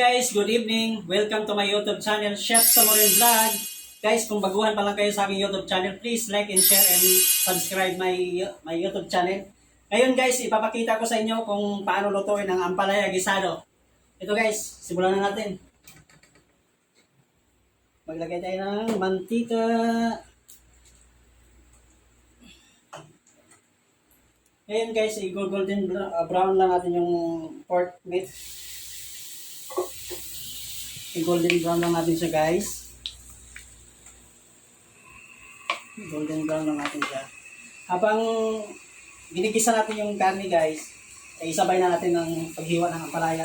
guys, good evening. Welcome to my YouTube channel, Chef Samurin Vlog. Guys, kung baguhan pa lang kayo sa aking YouTube channel, please like and share and subscribe my YouTube channel. Ngayon guys, ipapakita ko sa inyo kung paano lutuin ang ampalaya gisado. Ito guys, simulan na natin. Maglagay tayo ng mantika. Ngayon guys, i-golden brown lang natin yung pork meat. I-golden brown lang natin siya guys. Golden brown lang natin siya. Habang ginigisa natin yung karne guys, ay isabay na natin ng paghiwa ng ampalaya.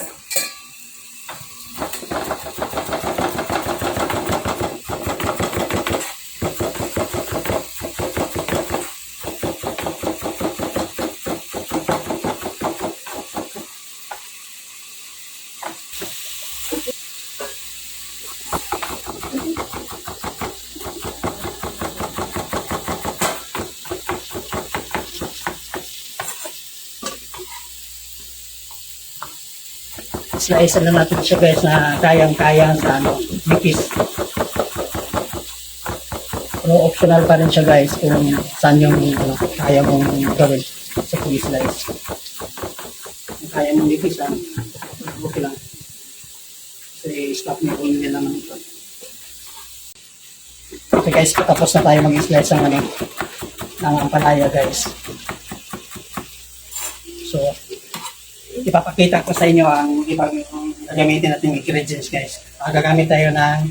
Slice lang natin siya guys na kayang-kaya sa nipis. Pero optional pa rin siya guys kung saan yung kaya mong gawin sa pag-slice. Kung kaya mong nipis okay lang. Kasi stop na kung hindi lang ito. Okay guys, tapos na tayo mag-slice ng ampalaya guys. So, ipapakita ko sa inyo ang ibang gagamitin natin ingredients guys. Gagamit tayo ng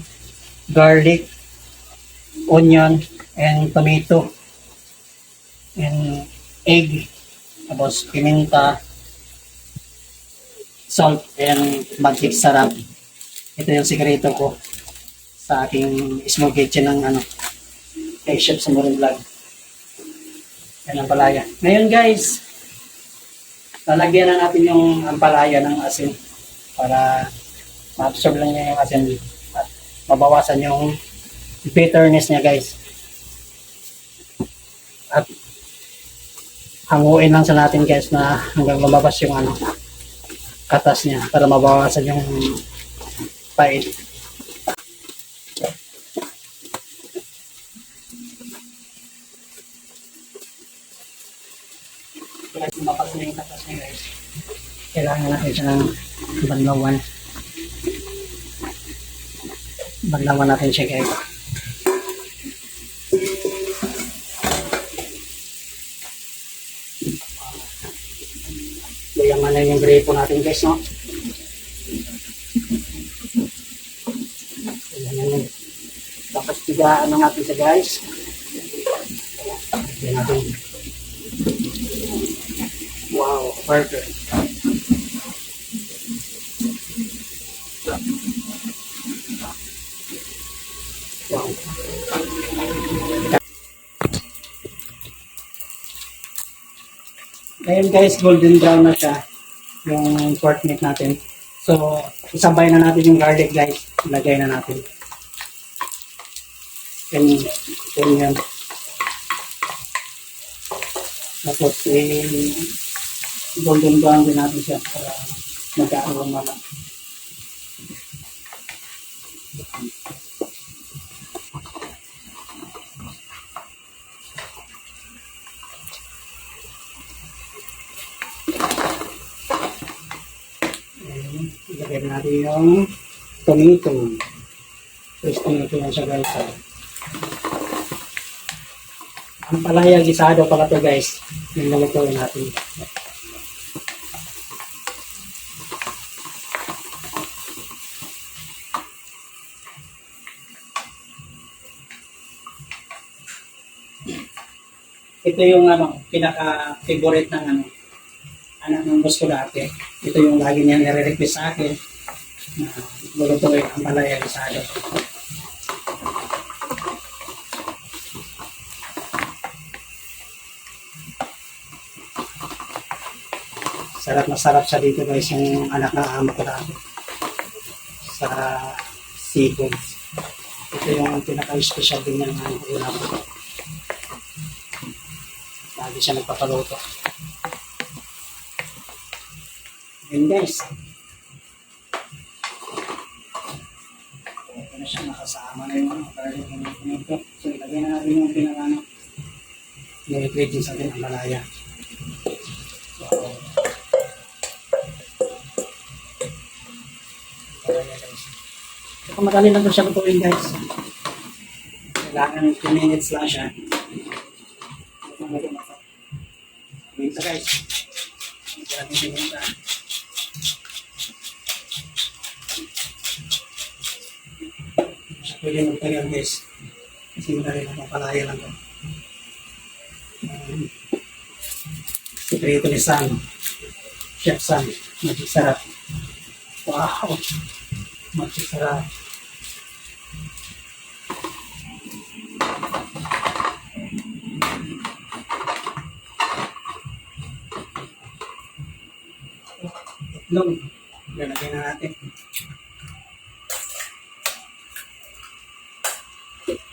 garlic, onion, and tomato, and egg, tapos piminta, salt, and magic sarap. Ito yung sikreto ko sa aking small kitchen ng kay Chef Samurin Vlog. Yan ang palaya. Ngayon guys, lalagyan na natin yung ampalaya ng asin para ma-absorb lang niya yung asin at mabawasan yung bitterness niya guys. At hanguin lang sa natin guys na hanggang lumabas yung katas niya para mabawasan yung pait. Kaya lumabas na yung katas niya guys, kailangan natin siya ng banlawan. Banlawan natin siya guys. Layaman na yung gripo natin guys, no? Tapos tigaan natin siya guys. Yan natin. Wow, perfect. Wow. Ngayon guys, golden brown na siya yung pork meat natin. So, isabay na natin yung garlic guys. Ilagay na natin. Onion. Tapos, golden brown din natin siya para mag-aroma lang. Ilagay natin yung tomato. First tomato yan siya guys. Ang palaya gisado pala to guys. Yung nalutuin natin. Ito yung pinaka-favorite ng anak ng boss ko dati. Ito yung lagi niya nire-request sa akin na lulutuin ang palaya gisado. Sarap na sarap siya dito guys, yung anak ng amo ko dati sa seafoods. Ito yung pinaka-special din ng ulam. Lagi siya nagpapaluto. Ayan guys. siya nakasama na yung ano, para yung ito. So, ilagay na natin yung pinakano. Yung ingredients natin, ang malaya. So, malaya guys. So, madali lang ito siya lutuin guys. Kailangan 2 minutes lang siya. Minta guys. Maraming pinunta. Pwede magtagal guys. Kasi madali lang palaya lang ito. Sikreto ni Sam. Chef Sam. Magic sarap. Wow! Magic sarap. Itlog. Lalagyan na natin.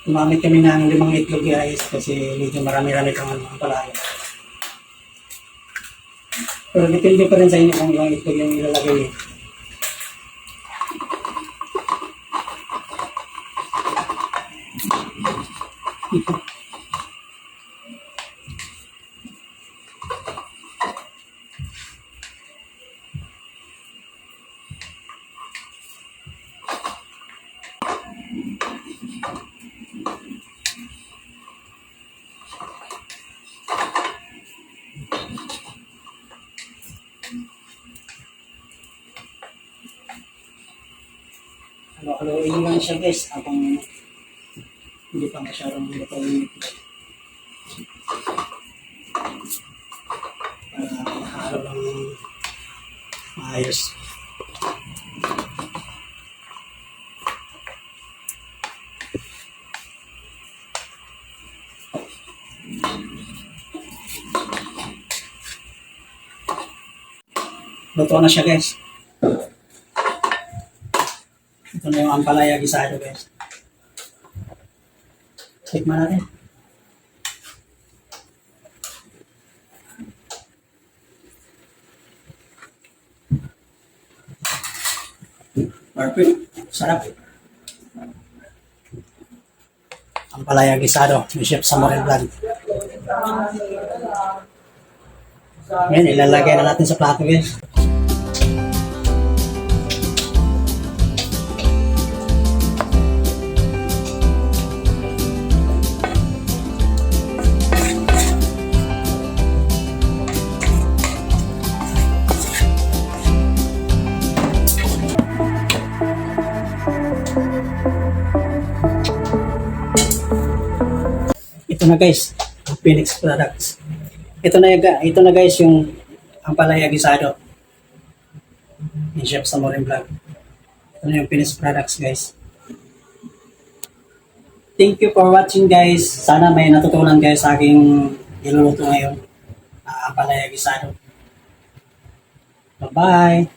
Gumamit kami ng 5 itlog guys kasi medyo marami-rami kang ang palaya. Pero depende pa rin sa inyo kung ilang itlog yung ilalagay niyo. Halo-haloin lang siya guys habang hindi pa masyadong lutuin ito. Para mahalo lang maayos. Luto na siya guys. Ito na yung ampalaya gisado guys. Tikman natin. Perfect. Sarap. Ampalaya gisado ni Chef Samuel Vlog. Ngayon, ilalagay na natin sa plato guys. Ito na guys, ang Phoenix products. Ito na guys yung ampalaya gisado ni Chef Samuel Vlog. Ito na yung Phoenix products guys. Thank you for watching guys. Sana may natutunan guys sa aking niluluto ngayon. Ampalaya gisado. Bye-bye!